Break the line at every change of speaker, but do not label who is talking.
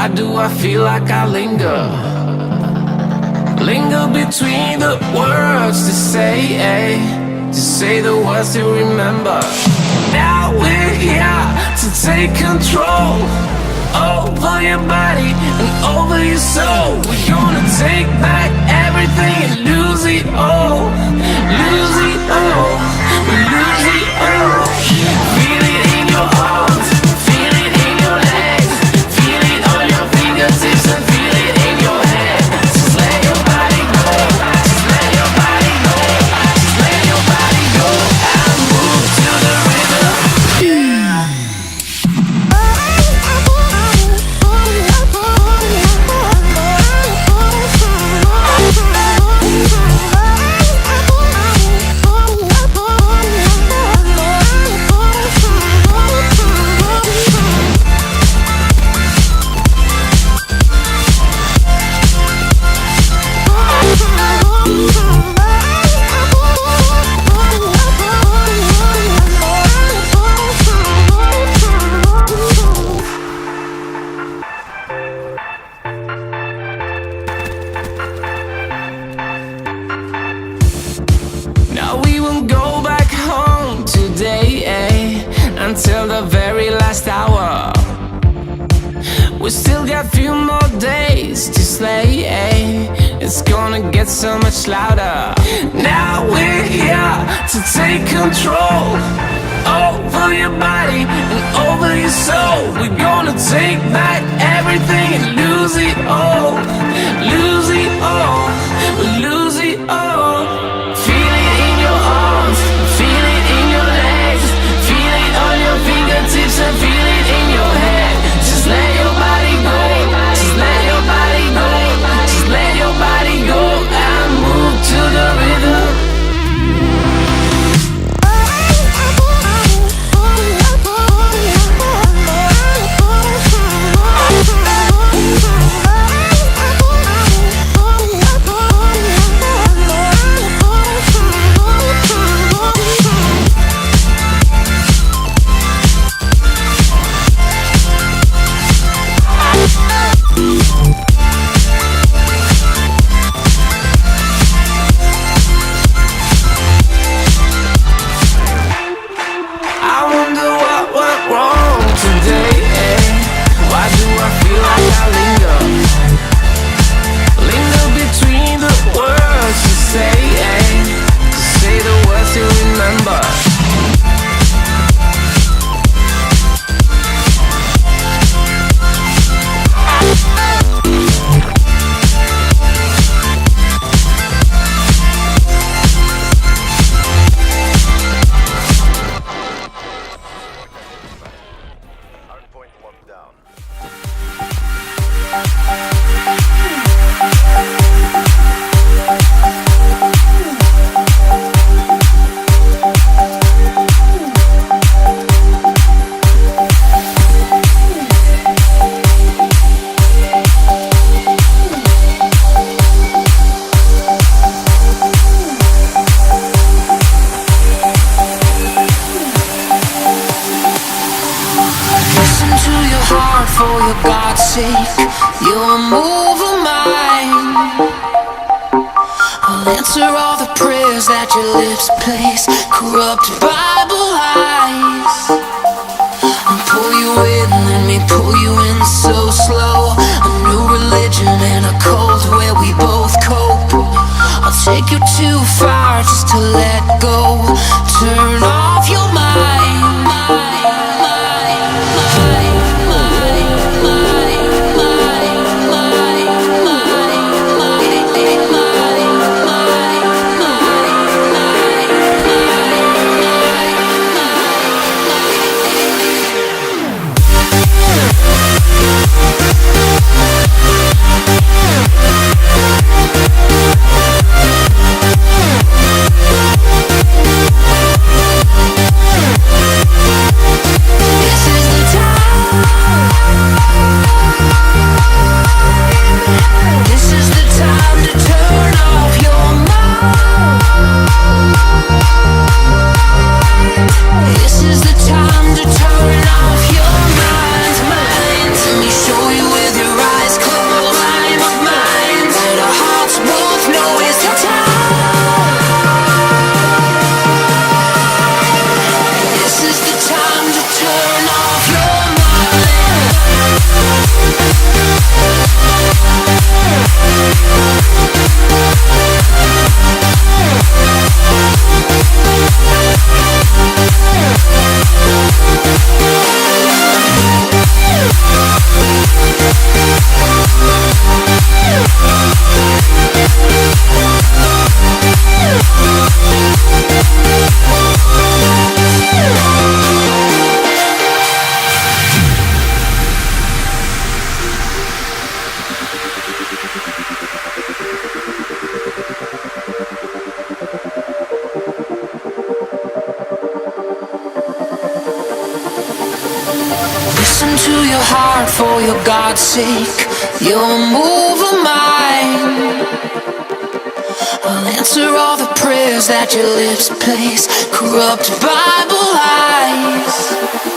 Why do I feel like I linger? Linger between the words to say the words to remember. Now we're here to take control over your body and over your soul. We're gonna take back everything and lose it all. Lose it all. Lose it all. Feel it in your arms, feel it in your legs, feel it on your fingertips and feel it in your head. Just let your body go, just let your body go, just let your body go and move to the rhythm. Until the very last hour, we still got few more days to slay. It's gonna get so much louder. Now we're here to take control over your body and over your soul. We're gonna take back everything and lose it all. Lose it all. Lose it all. Feel it in your arms, feel it in your legs, feel it on your fingertips and feel it in your head. Just let your body go, just let your body go, just let your body go and move to the rhythm. For your God's sake, you're a move of mine. I'll answer all the prayers that your lips place, corrupt Bible lies. I'll pull you in, let me pull you in so slow. A new religion and a cult where we both cope. I'll take you too far just to let go. Turn off your mind. This is the time to turn off your mind. Let me show you with your eyes.
to your heart for your God's sake. You're a move of mine. I'll answer all the prayers that your lips place. Corrupt Bible lies.